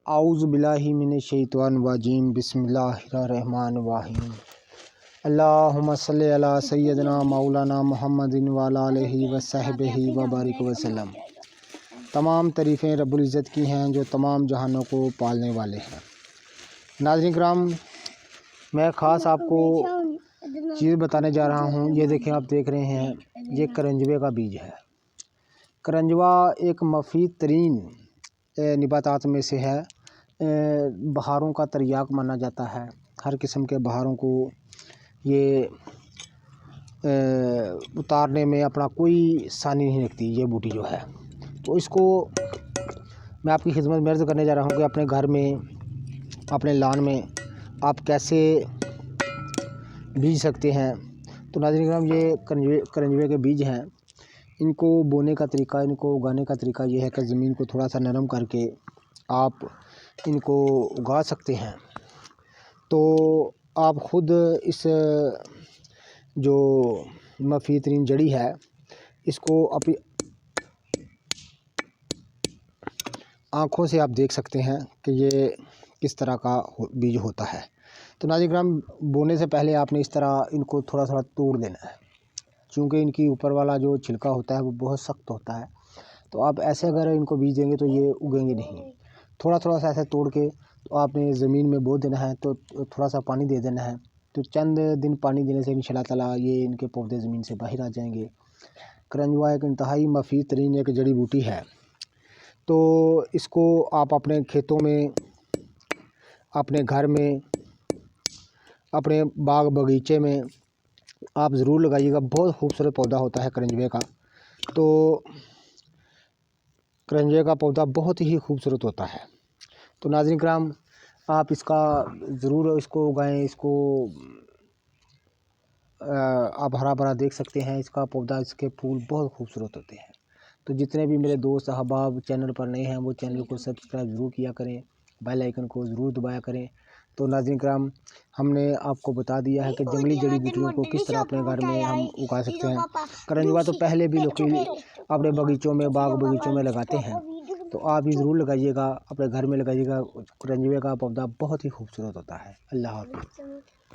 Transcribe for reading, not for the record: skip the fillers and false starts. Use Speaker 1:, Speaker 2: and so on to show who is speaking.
Speaker 1: اعوذ باللہ من الشیطان الرجیم بسم اللہ الرحمن الرحیم اللہم صلی علی سیدنا مولانا محمد وعلی آلہ وصحبہ وبارک وسلم۔ تمام تعریفیں رب العزت کی ہیں جو تمام جہانوں کو پالنے والے ہیں۔ ناظرین کرام، میں خاص آپ کو چیز بتانے جا رہا ہوں۔ یہ دیکھیں، آپ دیکھ رہے ہیں، یہ کرنجوے کا بیج ہے۔ کرنجوا ایک مفید ترین نباتات میں سے ہے۔ بہاروں کا تریاق مانا جاتا ہے۔ ہر قسم کے بہاروں کو یہ اتارنے میں اپنا کوئی ثانی نہیں رکھتی یہ بوٹی جو ہے۔ تو اس کو میں آپ کی خدمت میں عرض کرنے جا رہا ہوں کہ اپنے گھر میں، اپنے لان میں آپ کیسے بیج سکتے ہیں۔ تو ناظرین کرام، یہ کرنجوے کے بیج ہیں۔ ان کو بونے کا طریقہ، ان کو اگانے کا طریقہ یہ ہے کہ زمین کو تھوڑا سا نرم کر کے آپ ان کو اگا سکتے ہیں۔ تو آپ خود اس جو مفید ترین جڑی ہے، اس کو اپنی آنکھوں سے آپ دیکھ سکتے ہیں کہ یہ کس طرح کا بیج ہوتا ہے۔ تو ناظرین کرام، بونے سے پہلے آپ نے اس طرح ان کو تھوڑا تھوڑا توڑ دینا ہے، چونکہ ان کی اوپر والا جو چھلکا ہوتا ہے وہ بہت سخت ہوتا ہے۔ تو آپ ایسے اگر ان کو بیج دیں گے تو یہ اگیں گے نہیں۔ تھوڑا تھوڑا سا ایسے توڑ کے تو آپ نے زمین میں بو دینا ہے، تو تھوڑا سا پانی دے دینا ہے۔ تو چند دن پانی دینے سے انشاءاللہ تعالیٰ یہ ان کے پودے زمین سے باہر آ جائیں گے۔ کرنجوا ایک انتہائی مفید ترین ایک جڑی بوٹی ہے۔ تو اس کو آپ اپنے کھیتوں میں، اپنے گھر میں، اپنے باغ باغیچے میں آپ ضرور لگائیے گا۔ بہت خوبصورت پودا ہوتا ہے کرنجوے کا۔ تو کرنجوے کا پودا بہت ہی خوبصورت ہوتا ہے۔ تو ناظرین کرام، آپ اس کا ضرور اس کو اگائیں۔ اس کو آپ ہرا بھرا دیکھ سکتے ہیں۔ اس کا پودا، اس کے پھول بہت خوبصورت ہوتے ہیں۔ تو جتنے بھی میرے دوست احباب چینل پر نئے ہیں وہ چینل کو سبسکرائب ضرور کیا کریں، بیل آئیکن کو ضرور دبایا کریں۔ تو ناظرین کرام، ہم نے آپ کو بتا دیا ہے کہ جنگلی جڑی بوٹیوں کو کس طرح اپنے گھر میں ہم اگا سکتے ہیں۔ کرنجوا تو پہلے بھی لوگ اپنے باغیچوں میں، باغ باغیچوں میں لگاتے ہیں۔ تو آپ بھی ضرور لگائیے گا، اپنے گھر میں لگائیے گا۔ کرنجوے کا پودا بہت ہی خوبصورت ہوتا ہے۔ اللہ حافظ۔